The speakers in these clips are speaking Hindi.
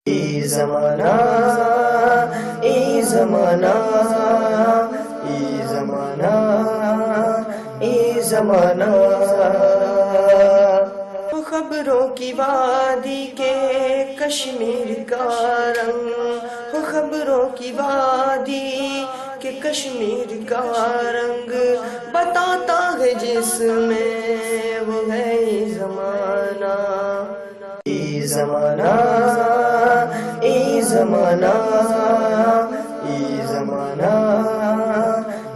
ए ज़माना ए ज़माना ए ज़माना ए ज़माना। खबरों की वादी के कश्मीर का रंग, खबरों की वादी के कश्मीर का रंग बताता है जिसमें वो है ज़माना। ए ज़माना ए ज़माना ए ज़माना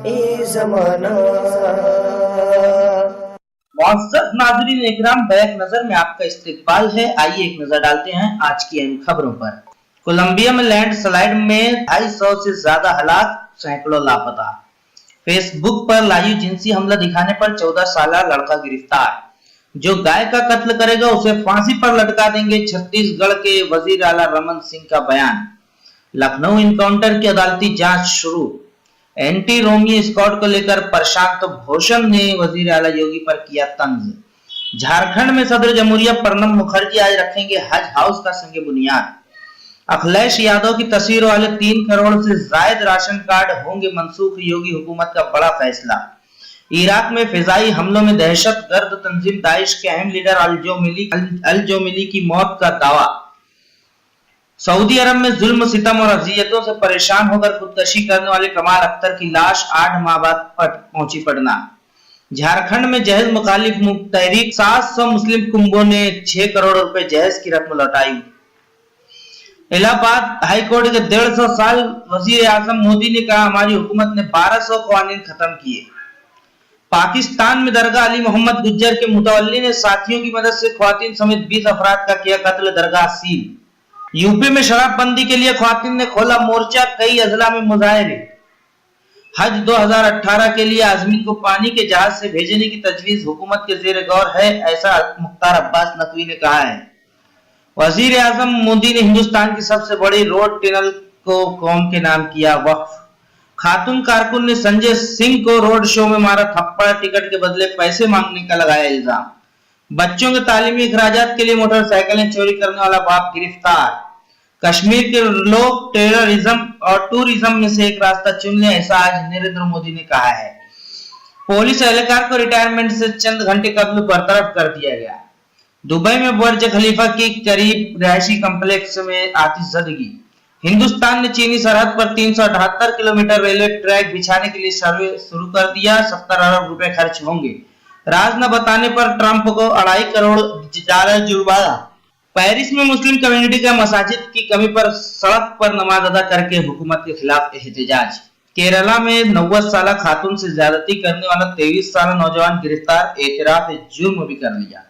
ए ज़माना। मुअज़्ज़ज़ नाज़रीन इकराम, बैक नजर में आपका इस्तकबाल है। आइए एक नजर डालते हैं आज की अहम खबरों पर। कोलंबिया में लैंडस्लाइड में 250 से ज्यादा हलाक, सैकड़ों लापता। फेसबुक पर लाइव जिनसी हमला दिखाने पर 14 साल लड़का गिरफ्तार। जो गाय का कत्ल करेगा उसे फांसी पर लटका देंगे, छत्तीसगढ़ के वजीर आला रमन सिंह का बयान। लखनऊ इनकाउंटर की अदालती जांच शुरू। एंटी रोमियो स्क्वाड को लेकर प्रशांत भूषण ने वजीर आला योगी पर किया तंज। झारखंड में सदर जमहूरिया प्रणब मुखर्जी आज रखेंगे हज हाउस का संग बुनियाद। अखिलेश यादव की तस्वीर वाले 3 करोड़ से जायद राशन कार्ड होंगे मनसूख, योगी हुकूमत का बड़ा फैसला। इराक में फिजाई हमलों में दहशतगर्द तंजीम दाइश के अहम लीडर अल-जोमिली की मौत का दावा। सऊदी अरब में जुल्म सितम और अजियतों से परेशान होकर खुदकशी करने वाले कमाल अख्तर की लाश 8 माह बाद पहुंची पटना। झारखंड में जहेज मुखालिफ तहरीक 700 मुस्लिम कुंभों ने 6 करोड़ रुपए जहेज की रकम लौटाई। इलाहाबाद हाईकोर्ट के 150 साल वजीर आजम मोदी ने कहा, हमारी हुकूमत ने 1200 कानून खत्म किए। पाकिस्तान में दरगाह अली मोहम्मद गुज्जर के मुतवल्ली ने साथियों की मदद से ख्वातीन समेत 20 अफराद का किया कत्ल, दरगाह सील। यूपी में शराबबंदी के लिए ख्वातीन ने खोला मोर्चा, कई अजला में मुजाहरे। हज 2018 के लिए आजमीन को पानी के जहाज से भेजने की तजवीज हुकूमत के जेर गौर है, ऐसा मुख्तार अब्बास नकवी ने कहा है। वजीर आजम मोदी ने हिंदुस्तान की सबसे बड़ी रोड टनल को कौम के नाम किया वक्फ। खातून कारकुन ने संजय सिंह को रोड शो में मारा थप्पड़, टिकट के बदले पैसे मांगने का लगाया इल्जाम। बच्चों के तालीमी अखराजात के लिए मोटरसाइकिलें चोरी करने वाला बाप गिरफ्तार। कश्मीर के लोग टेररिज्म और टूरिज्म में से एक रास्ता चुन लें, ऐसा आज नरेंद्र मोदी ने कहा है। पुलिस एहलकार को रिटायरमेंट से चंद घंटे कबल बरतरफ कर दिया गया। दुबई में बुर्ज खलीफा के करीब रिहायशी कम्प्लेक्स में आतिशज़दगी। हिंदुस्तान ने चीनी सरहद पर 378 किलोमीटर रेलवे ट्रैक बिछाने के लिए सर्वे शुरू कर दिया, 70 अरब रुपए खर्च होंगे। राज न बताने पर ट्रंप को $2.5 करोड़ जुर्माना। पेरिस में मुस्लिम कम्युनिटी का मसाजिद की कमी पर सड़क पर नमाज अदा करके हुकूमत के खिलाफ एहतजाज। केरला में 90 साल खातून से ज्यादती करने वाला 23 साल नौजवान गिरफ्तार, एतराफ जुर्म भी कर लिया।